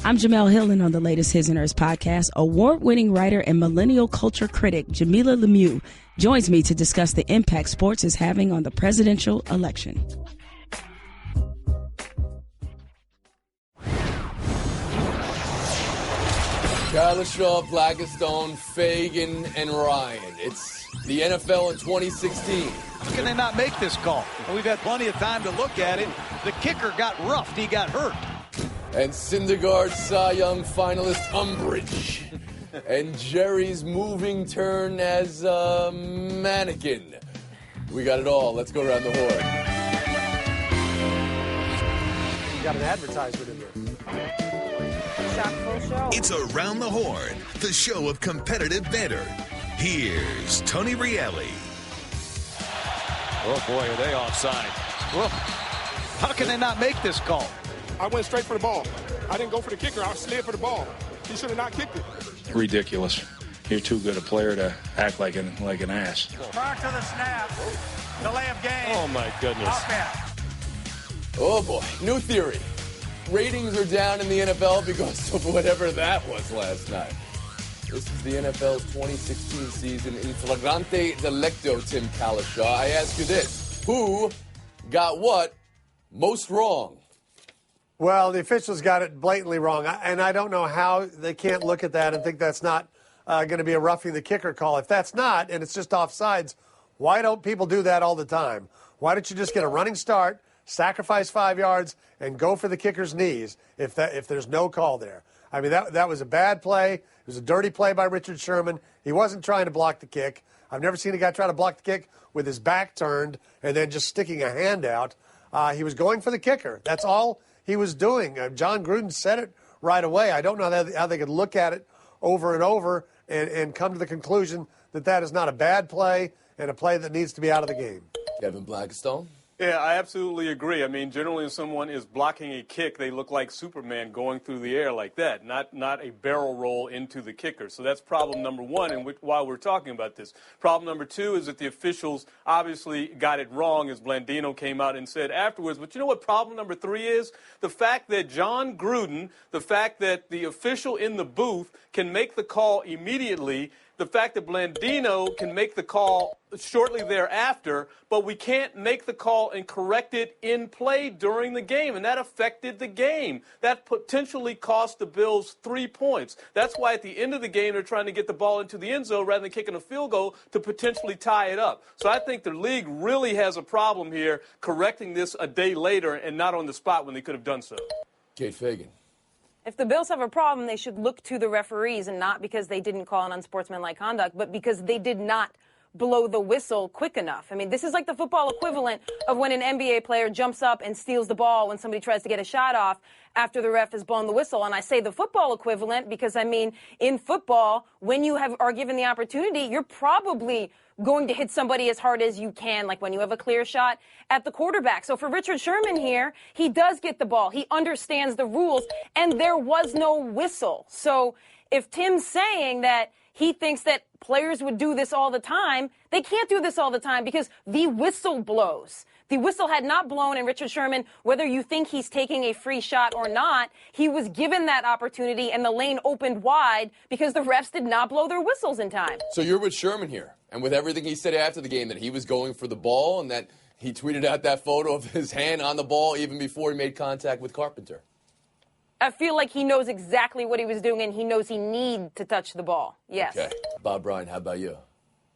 I'm Jamel Hill, and on the latest His and Hers podcast, award-winning writer and millennial culture critic Jamila Lemieux joins me to discuss the impact sports is having on the presidential election. Kalishaw, Blackistone, Fagan, and Ryan. It's the NFL in 2016. How can they not make this call? Well, we've had plenty of time to look at it. The kicker got roughed. He got hurt. And Syndergaard Cy Young finalist Umbridge. And Jerry's moving turn as a mannequin. We got it all. Let's go around the horn. You got an advertisement in there. It's Around the Horn, the show of competitive banter. Here's Tony Reale. Oh, boy, are they offside. Well, how can they not make this call? I went straight for the ball. I didn't go for the kicker. I slid for the ball. He should have not kicked it. Ridiculous. You're too good a player to act like an ass. Back to the snap. Delay of game. Oh, my goodness. Oh, boy. New theory. Ratings are down in the NFL because of whatever that was last night. This is the NFL's 2016 season in flagrante delicto, Tim Kalishaw. I ask you this. Who got what most wrong? Well, the officials got it blatantly wrong, and I don't know how they can't look at that and think that's not going to be a roughing the kicker call. If that's not, and it's just offsides, why don't people do that all the time? Why don't you just get a running start, sacrifice 5 yards, and go for the kicker's knees if there's no call there? I mean, that was a bad play. It was a dirty play by Richard Sherman. He wasn't trying to block the kick. I've never seen a guy try to block the kick with his back turned and then just sticking a hand out. He was going for the kicker. That's all he was doing. John Gruden said it right away. I don't know how they could look at it over and over and come to the conclusion that that is not a bad play and a play that needs to be out of the game. Kevin Blackistone? Yeah, I absolutely agree. I mean, generally when someone is blocking a kick, they look like Superman going through the air like that, not a barrel roll into the kicker. So that's problem number one, and while we're talking about this. Problem number two is that the officials obviously got it wrong, as Blandino came out and said afterwards. But you know what problem number three is? The fact that John Gruden, the fact that the official in the booth can make the call immediately, the fact that Blandino can make the call shortly thereafter, but we can't make the call and correct it in play during the game, and that affected the game. That potentially cost the Bills 3 points. That's why at the end of the game they're trying to get the ball into the end zone rather than kicking a field goal to potentially tie it up. So I think the league really has a problem here correcting this a day later and not on the spot when they could have done so. Kate Fagan. If the Bills have a problem, they should look to the referees, and not because they didn't call an unsportsmanlike conduct, but because they did not blow the whistle quick enough. I mean, this is like the football equivalent of when an NBA player jumps up and steals the ball when somebody tries to get a shot off after the ref has blown the whistle. And I say the football equivalent because, I mean, in football, when you are given the opportunity, you're probably going to hit somebody as hard as you can, like when you have a clear shot at the quarterback. So for Richard Sherman here, he does get the ball. He understands the rules, and there was no whistle. So if Tim's saying that he thinks that players would do this all the time, they can't do this all the time because the whistle blows. The whistle had not blown, and Richard Sherman, whether you think he's taking a free shot or not, he was given that opportunity, and the lane opened wide because the refs did not blow their whistles in time. So you're with Sherman here, and with everything he said after the game, that he was going for the ball and that he tweeted out that photo of his hand on the ball even before he made contact with Carpenter. I feel like he knows exactly what he was doing, and he knows he need to touch the ball. Yes. Okay. Bob Bryan, how about you?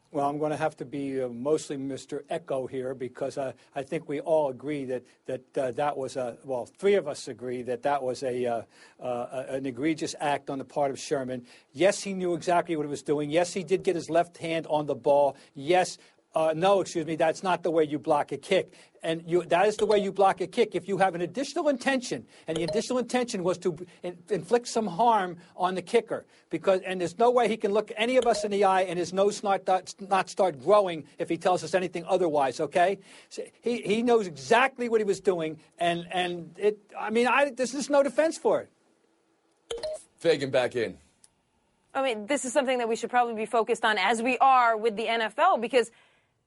Well, I'm going to have to be mostly Mr. Echo here because I think we all agree that was three of us agree that was an egregious act on the part of Sherman. Yes, he knew exactly what he was doing. Yes, he did get his left hand on the ball. Yes. That's not the way you block a kick. And that is the way you block a kick. If you have an additional intention, and the additional intention was to inflict some harm on the kicker, and there's no way he can look any of us in the eye and his nose not start growing if he tells us anything otherwise, okay? So he knows exactly what he was doing, there's just no defense for it. Fagan back in. I mean, this is something that we should probably be focused on as we are with the NFL because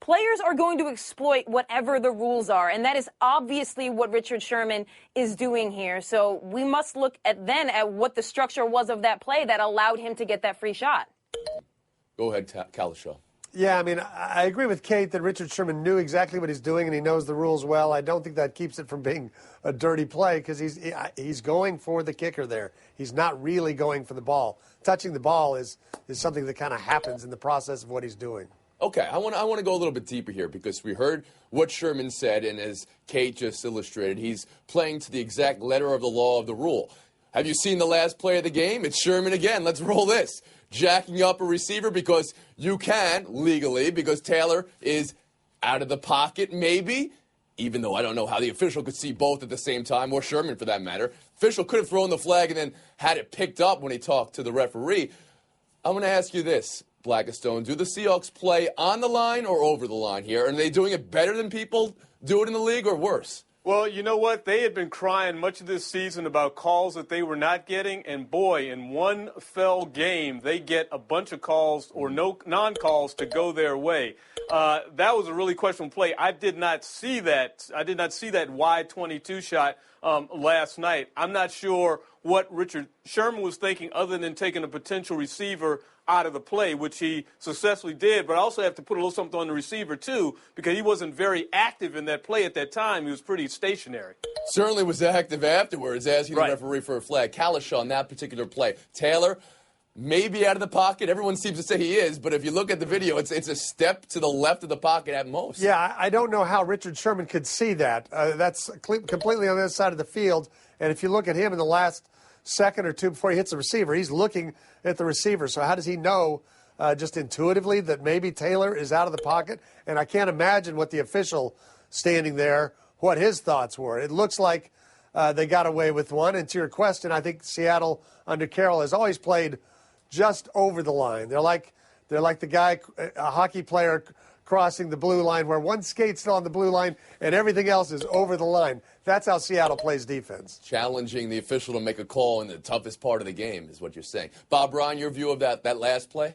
players are going to exploit whatever the rules are, and that is obviously what Richard Sherman is doing here. So we must look at what the structure was of that play that allowed him to get that free shot. Go ahead, Kalishaw. Yeah, I mean, I agree with Kate that Richard Sherman knew exactly what he's doing and he knows the rules well. I don't think that keeps it from being a dirty play because he's going for the kicker there. He's not really going for the ball. Touching the ball is something that kind of happens in the process of what he's doing. Okay, I want to go a little bit deeper here because we heard what Sherman said, and as Kate just illustrated, he's playing to the exact letter of the law of the rule. Have you seen the last play of the game? It's Sherman again. Let's roll this. Jacking up a receiver because you can, legally, because Taylor is out of the pocket, maybe, even though I don't know how the official could see both at the same time, or Sherman for that matter. Official could have thrown the flag and then had it picked up when he talked to the referee. I'm going to ask you this, Blackistone. Do the Seahawks play on the line or over the line here? Are they doing it better than people do it in the league or worse? Well, you know what? They had been crying much of this season about calls that they were not getting, and boy, in one fell game, they get a bunch of calls or no non-calls to go their way. That was a really questionable play. I did not see that. I did not see that wide 22 shot last night. I'm not sure what Richard Sherman was thinking other than taking a potential receiver out of the play, which he successfully did, but I also have to put a little something on the receiver, too, because he wasn't very active in that play at that time. He was pretty stationary. Certainly was active afterwards, asking right. the referee for a flag. Kalishaw on that particular play. Taylor, maybe out of the pocket. Everyone seems to say he is, but if you look at the video, it's a step to the left of the pocket at most. Yeah, I don't know how Richard Sherman could see that. That's completely on the other side of the field, and if you look at him in the last second or two before he hits the receiver, he's looking at the receiver. So how does he know just intuitively that maybe Taylor is out of the pocket? And I can't imagine what the official standing there, what his thoughts were. It looks like they got away with one. And to your question, I think Seattle under Carroll has always played just over the line. They're like the guy, a hockey player crossing the blue line where one skate's still on the blue line and everything else is over the line. That's how Seattle plays defense. Challenging the official to make a call in the toughest part of the game is what you're saying. Bob Ryan, your view of that last play?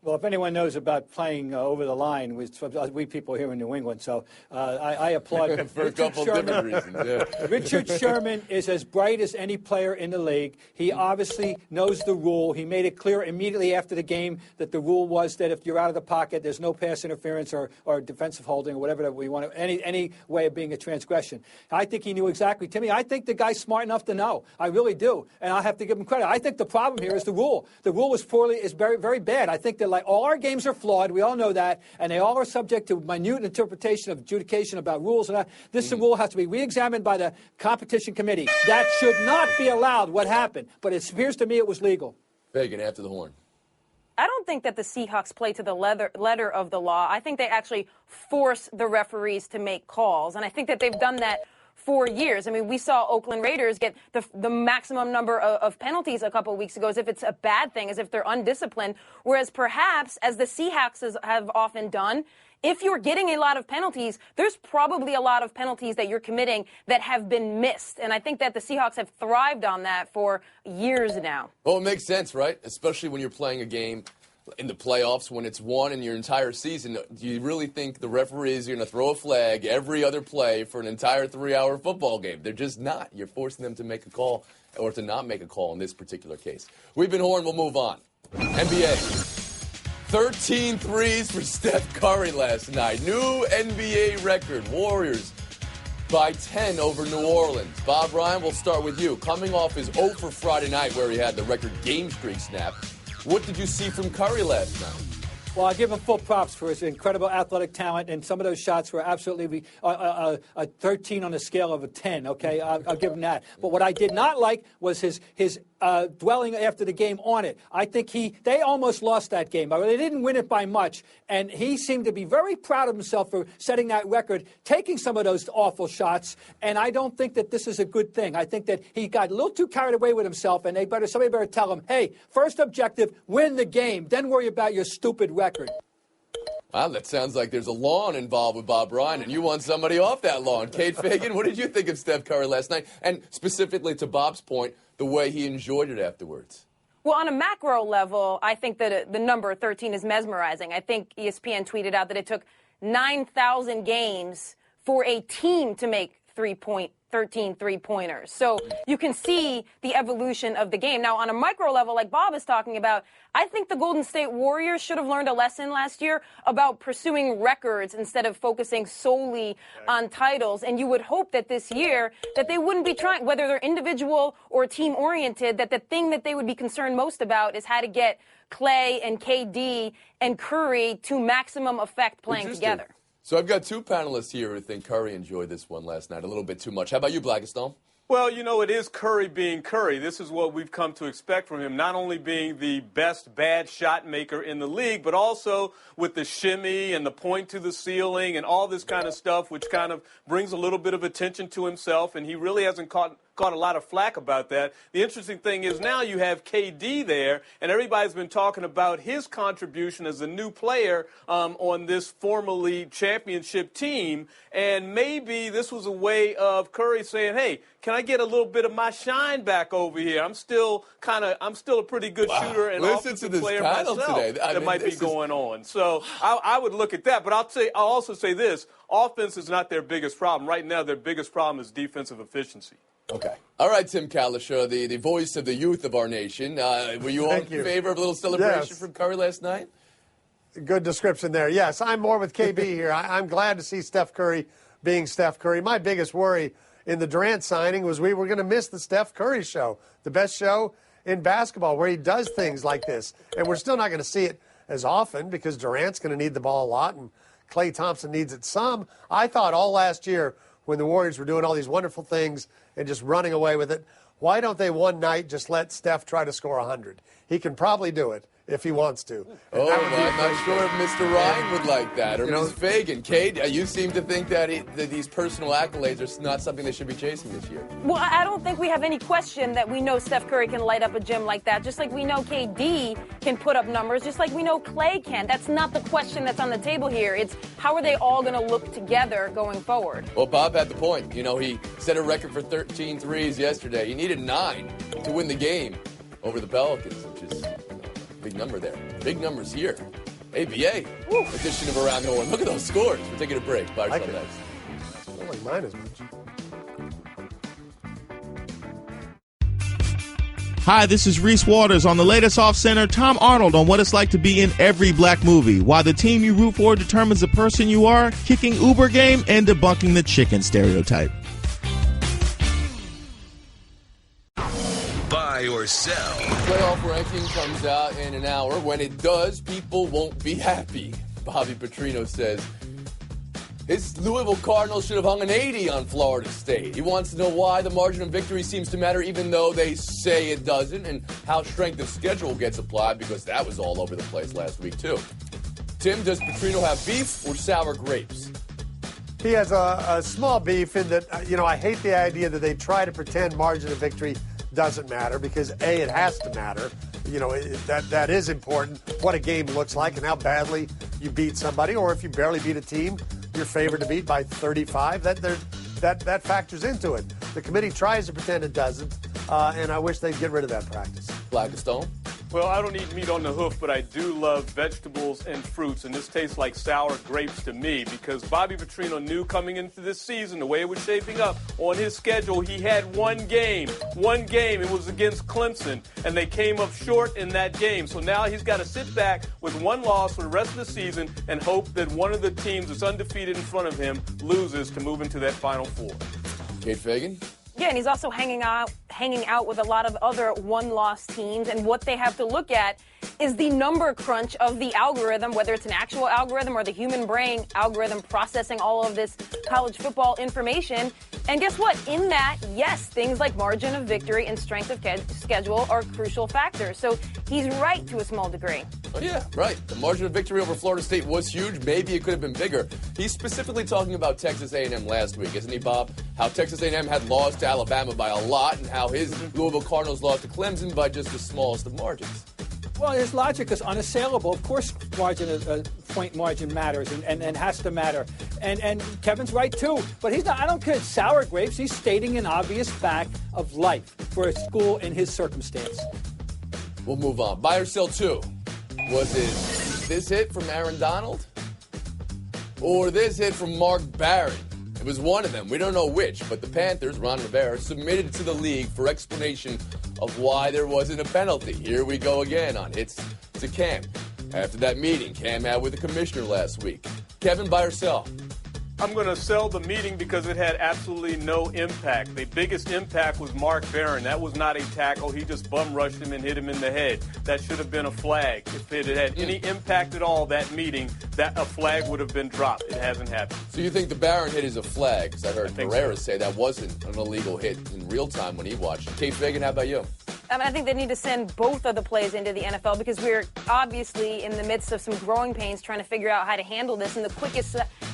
Well, if anyone knows about playing over the line, we people here in New England, so I applaud for a couple different reasons. Yeah. Richard Sherman is as bright as any player in the league. He obviously knows the rule. He made it clear immediately after the game that the rule was that if you're out of the pocket, there's no pass interference or defensive holding or whatever that we want to, any way of being a transgression. I think he knew exactly. Timmy, I think the guy's smart enough to know. I really do, and I have to give him credit. I think the problem here is the rule. The rule is very, very bad. I think that all our games are flawed. We all know that, and they all are subject to minute interpretation of adjudication about rules. And this rule has to be re-examined by the competition committee. That should not be allowed. What happened? But it appears to me it was legal. Fagan, after the horn. I don't think that the Seahawks play to the letter of the law. I think they actually force the referees to make calls, and I think that they've done that for years. I mean, we saw Oakland Raiders get the maximum number of penalties a couple of weeks ago as if it's a bad thing, as if they're undisciplined, whereas perhaps, as the Seahawks have often done, if you're getting a lot of penalties, there's probably a lot of penalties that you're committing that have been missed. And I think that the Seahawks have thrived on that for years now. Well, it makes sense, right? Especially when you're playing a game in the playoffs when it's won in your entire season. Do you really think the referees are going to throw a flag every other play for an entire 3-hour football game? They're just not. You're forcing them to make a call or to not make a call in this particular case. We've been Horn. We'll move on. NBA. 13 threes for Steph Curry last night. New NBA record. Warriors by 10 over New Orleans. Bob Ryan, we'll start with you. Coming off his 0 for Friday night where he had the record game streak snap, what did you see from Curry last night? Well, I give him full props for his incredible athletic talent, and some of those shots were absolutely a 13 on a scale of a 10, okay? I'll give him that. But what I did not like was his dwelling after the game on it. I think they almost lost that game. They didn't win it by much, and he seemed to be very proud of himself for setting that record, taking some of those awful shots, and I don't think that this is a good thing. I think that he got a little too carried away with himself, and somebody better tell him, hey, first objective, win the game, then worry about your stupid record. Wow, that sounds like there's a lawn involved with Bob Ryan, and you want somebody off that lawn. Kate Fagan, what did you think of Steph Curry last night? And specifically to Bob's point, the way he enjoyed it afterwards. Well, on a macro level, I think that the number 13 is mesmerizing. I think ESPN tweeted out that it took 9,000 games for a team to make 13 three-pointers. So you can see the evolution of the game. Now, on a micro level, like Bob is talking about, I think the Golden State Warriors should have learned a lesson last year about pursuing records instead of focusing solely on titles. And you would hope that this year that they wouldn't be trying, whether they're individual or team-oriented, that the thing that they would be concerned most about is how to get Clay and KD and Curry to maximum effect playing together. So I've got two panelists here who think Curry enjoyed this one last night a little bit too much. How about you, Blackistone? Well, you know, it is Curry being Curry. This is what we've come to expect from him, not only being the best bad shot maker in the league, but also with the shimmy and the point to the ceiling and all this kind of stuff, which kind of brings a little bit of attention to himself, and he really hasn't caught a lot of flack about that. The interesting thing is now you have KD there, and everybody's been talking about his contribution as a new player on this formerly championship team, and maybe this was a way of Curry saying, hey, can I get a little bit of my shine back over here? I'm still a pretty good shooter and offensive player myself today. That might be going on. So I would look at that, but I'll also say this. Offense is not their biggest problem. Right now, their biggest problem is defensive efficiency. Okay. All right, Tim Kalisher, the voice of the youth of our nation. Were you all in favor of a little celebration from Curry last night? Good description there. Yes, I'm more with KB here. I'm glad to see Steph Curry being Steph Curry. My biggest worry in the Durant signing was we were going to miss the Steph Curry show, the best show in basketball, where he does things like this. And we're still not going to see it as often because Durant's going to need the ball a lot and Klay Thompson needs it some. I thought all last year when the Warriors were doing all these wonderful things and just running away with it, why don't they one night just let Steph try to score 100? He can probably do it if he wants to. I'm not sure if Mr. Ryan would like that, or Ms. Fagan. Kate, you seem to think that these personal accolades are not something they should be chasing this year. Well, I don't think we have any question that we know Steph Curry can light up a gym like that, just like we know KD can put up numbers, just like we know Clay can. That's not the question that's on the table here. It's how are they all going to look together going forward? Well, Bob had the point. You know, he set a record for 13 threes yesterday. He needed 9 to win the game over the Pelicans, which is big number there. Big numbers here. ABA edition of Around the Horn. Look at those scores. We're taking a break. Buy yourself next. I don't like mine as much. Hi, this is Reese Waters on the latest Off Center. Tom Arnold on what it's like to be in every black movie. Why the team you root for determines the person you are, kicking Uber game, and debunking the chicken stereotype. Buy or sell. Playoff ranking comes out in an hour. When it does, people won't be happy. Bobby Petrino says his Louisville Cardinals should have hung an 80 on Florida State. He wants to know why the margin of victory seems to matter even though they say it doesn't, and how strength of schedule gets applied because that was all over the place last week too. Tim, does Petrino have beef or sour grapes? He has a small beef in that, I hate the idea that they try to pretend margin of victory doesn't matter because, A, it has to matter. That is important, what a game looks like and how badly you beat somebody, or if you barely beat a team you're favored to beat by 35. That factors into it. The committee tries to pretend it doesn't, and I wish they'd get rid of that practice. Blackistone? Well, I don't eat meat on the hoof, but I do love vegetables and fruits, and this tastes like sour grapes to me because Bobby Petrino knew coming into this season, the way it was shaping up, on his schedule, he had one game. It was against Clemson, and they came up short in that game. So now he's got to sit back with one loss for the rest of the season and hope that one of the teams that's undefeated in front of him loses to move into that Final Four. Kate Fagan? Yeah, and he's also hanging out with a lot of other one-loss teams, and what they have to look at is the number crunch of the algorithm, whether it's an actual algorithm or the human brain algorithm processing all of this college football information. And guess what? In that, yes, things like margin of victory and strength of schedule are crucial factors. So he's right to a small degree. Oh, yeah, right. The margin of victory over Florida State was huge. Maybe it could have been bigger. He's specifically talking about Texas A&M last week, isn't he, Bob? How Texas A&M had lost to Alabama by a lot and how his Louisville Cardinals lost to Clemson by just the smallest of margins. Well, his logic is unassailable. Of course, point margin matters and has to matter. And Kevin's right, too. But he's not. I don't care. Sour grapes. He's stating an obvious fact of life for a school in his circumstance. We'll move on. Buy or sell 2. Was it this hit from Aaron Donald? or this hit from Mark Barron. It was one of them. We don't know which, but the Panthers, Ron Rivera, submitted to the league for explanation of why there wasn't a penalty. Here we go again on Hits to Cam. After that meeting Cam had with the commissioner last week. Kevin, buy or sell? I'm going to sell the meeting because it had absolutely no impact. The biggest impact was Mark Barron. That was not a tackle. He just bum rushed him and hit him in the head. That should have been a flag. If it had any impact at all, that meeting, that a flag would have been dropped. It hasn't happened. So you think the Barron hit is a flag? Because I heard Pereira say that wasn't an illegal hit in real time when he watched. Kate Fagan, how about you? I think they need to send both of the plays into the NFL because we're obviously in the midst of some growing pains trying to figure out how to handle this. And the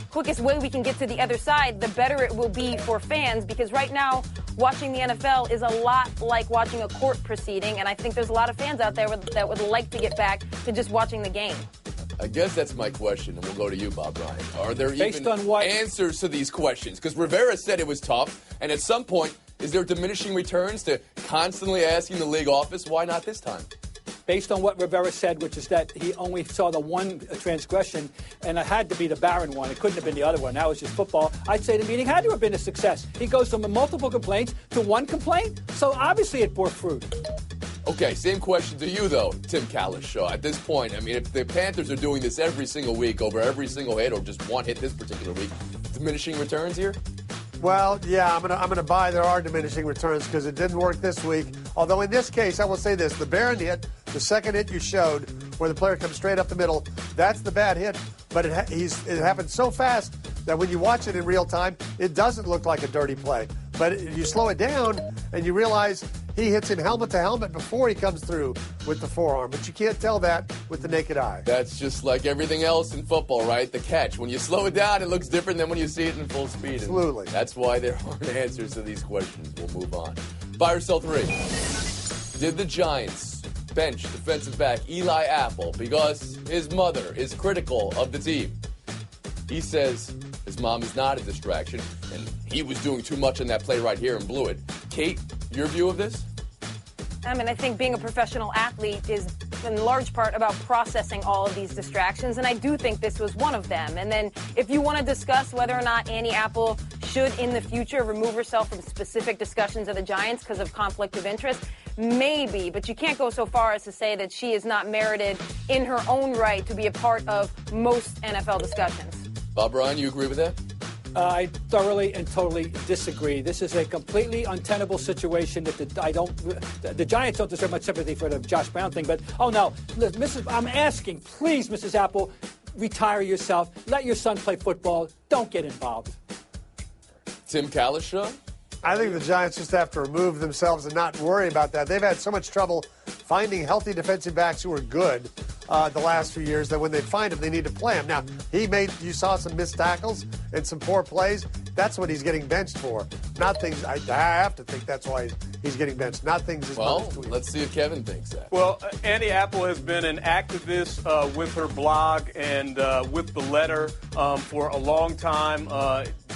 quickest way we can get to the other side, the better it will be for fans, because right now watching the NFL is a lot like watching a court proceeding, and I think there's a lot of fans out there that would like to get back to just watching the game. I guess that's my question, and we'll go to you, Bob Ryan. Are there even answers to these questions? Because Rivera said it was tough, and at some point, is there diminishing returns to constantly asking the league office, why not this time? Based on what Rivera said, which is that he only saw the one transgression, and it had to be the Barron one. It couldn't have been the other one. That was just football. I'd say the meeting had to have been a success. He goes from multiple complaints to one complaint, so obviously it bore fruit. Okay, same question to you, though, Tim Kalishaw. At this point, I mean, if the Panthers are doing this every single week over every single hit, or just one hit this particular week, diminishing returns here? Well, yeah, I'm gonna buy there are diminishing returns because it didn't work this week. Although in this case, I will say this: the Barron hit, the second hit you showed, where the player comes straight up the middle, that's the bad hit. But it happened so fast that when you watch it in real time, it doesn't look like a dirty play. But you slow it down and you realize he hits him helmet to helmet before he comes through with the forearm. But you can't tell that with the naked eye. That's just like everything else in football, right? The catch. When you slow it down, it looks different than when you see it in full speed. Absolutely. And that's why there aren't answers to these questions. We'll move on. Buy or sell 3. Did the Giants bench defensive back Eli Apple because his mother is critical of the team? He says his mom is not a distraction, and he was doing too much on that play right here and blew it. Kate, your view of this? I mean, I think being a professional athlete is in large part about processing all of these distractions, and I do think this was one of them. And then if you want to discuss whether or not Annie Apple should in the future remove herself from specific discussions of the Giants because of conflict of interest, maybe, but you can't go so far as to say that she is not merited in her own right to be a part of most NFL discussions. Bob Ryan, you agree with that? I thoroughly and totally disagree. This is a completely untenable situation that the Giants don't deserve much sympathy for the Josh Brown thing. But, oh, no, I'm asking, please, Mrs. Apple, retire yourself. Let your son play football. Don't get involved. Tim Kalishaw? I think the Giants just have to remove themselves and not worry about that. They've had so much trouble finding healthy defensive backs who are good the last few years that when they find them, they need to play them. Now, you saw some missed tackles and some poor plays. That's what he's getting benched for. Not things, I have to think that's why he's getting benched. Not things his mother's tweeting. Let's see if Kevin thinks that. Well, Annie Apple has been an activist with her blog and with the letter for a long time,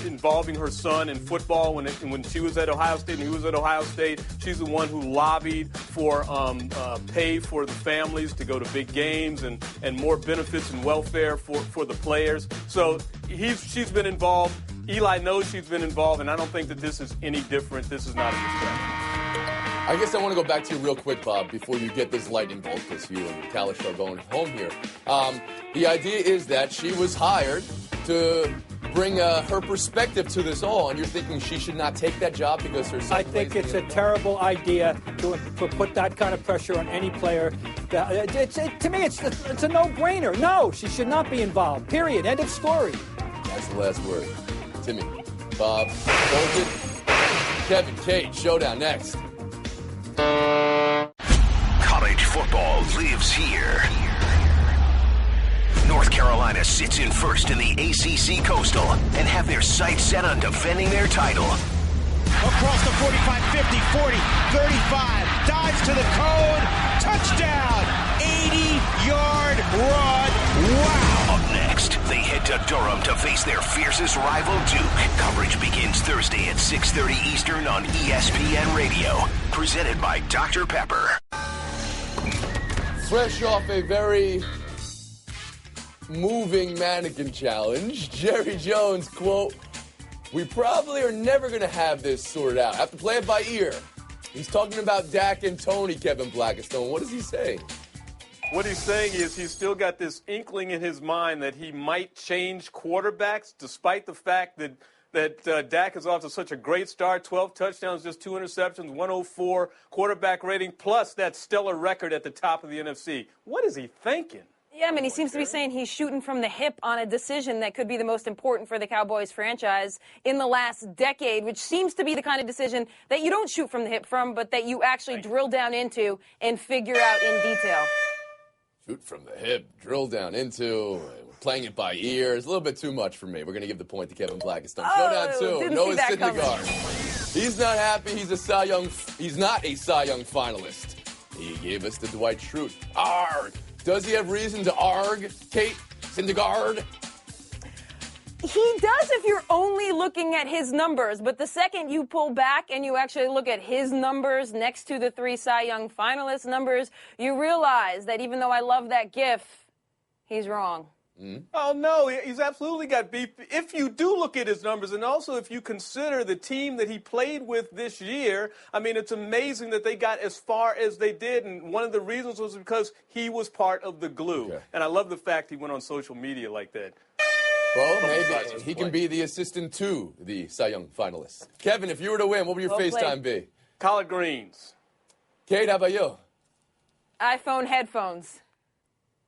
involving her son in football. When she was at Ohio State and he was at Ohio State, she's the one who lobbied for pay for the families to go to big games and more benefits and welfare for the players. So she's been involved. Eli knows she's been involved, and I don't think that this is any different. This is not a distraction. I guess I want to go back to you real quick, Bob, before you get this lightning bolt, because you and Kalish are going home here. The idea is that she was hired to bring her perspective to this all, and you're thinking she should not take that job because her son I think it's a terrible idea to put that kind of pressure on any player. To me, it's a no-brainer. No, she should not be involved. Period. End of story. That's the last word. Timmy, Bob, Bolton, Kevin, Kate, showdown next. College football lives here. North Carolina sits in first in the ACC Coastal and have their sights set on defending their title. Across the 45, 50, 40, 35, dives to the cone, touchdown, 80-yard run, wow. Up next, they head to Durham to face their fiercest rival Duke. Coverage begins Thursday at 6:30 Eastern on ESPN Radio. Presented by Dr. Pepper. Fresh off a very moving mannequin challenge. Jerry Jones, quote, "We probably are never going to have this sorted out. Have to play it by ear." He's talking about Dak and Tony, Kevin Blackistone. What does he say? What he's saying is he's still got this inkling in his mind that he might change quarterbacks, despite the fact that Dak is off to such a great start, 12 touchdowns, just 2 interceptions, 104 quarterback rating, plus that stellar record at the top of the NFC. What is he thinking? Yeah, I mean, he seems to be saying he's shooting from the hip on a decision that could be the most important for the Cowboys franchise in the last decade, which seems to be the kind of decision that you don't shoot from the hip from, but that you actually drill down into and figure out in detail. Shoot from the hip, drill down into, playing it by ear. It's a little bit too much for me. We're going to give the point to Kevin Blackistone. Showdown 2. Noah Syndergaard. He's not happy. He's not a Cy Young finalist. He gave us the Dwight Schrute. Arg. Does he have reason to arg, Kate Syndergaard? He does if you're only looking at his numbers, but the second you pull back and you actually look at his numbers next to the 3 Cy Young finalist numbers, you realize that even though I love that gif, he's wrong. Mm-hmm. Oh, no, he's absolutely got beef. If you do look at his numbers, and also if you consider the team that he played with this year, I mean, it's amazing that they got as far as they did, and one of the reasons was because he was part of the glue. Okay. And I love the fact he went on social media like that. Well, maybe he can be the assistant to the Cy Young finalists. Kevin, if you were to win, what would your FaceTime be? Collard greens. Kate, how about you? iPhone headphones.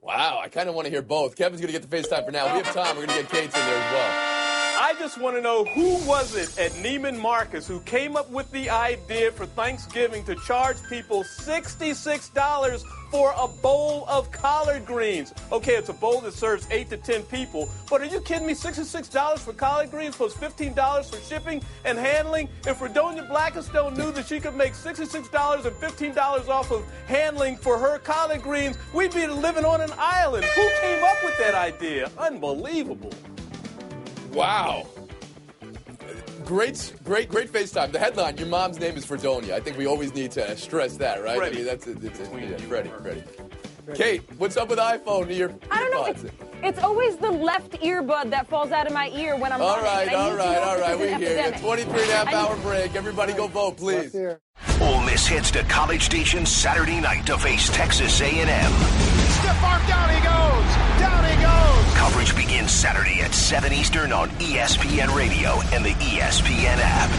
Wow, I kind of want to hear both. Kevin's going to get the FaceTime for now. We have time. We're going to get Kate's in there as well. I just want to know, who was it at Neiman Marcus who came up with the idea for Thanksgiving to charge people $66 for a bowl of collard greens? Okay, it's a bowl that serves 8 to 10 people, but are you kidding me? $66 for collard greens plus $15 for shipping and handling? If Fredonia Blackistone knew that she could make $66 and $15 off of handling for her collard greens, we'd be living on an island. Who came up with that idea? Unbelievable. Wow. Great FaceTime. The headline, your mom's name is Fredonia. I think we always need to stress that, right? Freddie. I mean, that's Freddie. Kate, what's up with iPhone? I don't know. It's always the left earbud that falls out of my ear when I'm all running. All right. We hear you. 23.5-hour break. Everybody go vote, please. Ole Miss heads to College Station Saturday night to face Texas A&M. Stiff arm, down he goes. Down he goes. Coverage begins Saturday at 7 Eastern on ESPN Radio and the ESPN app.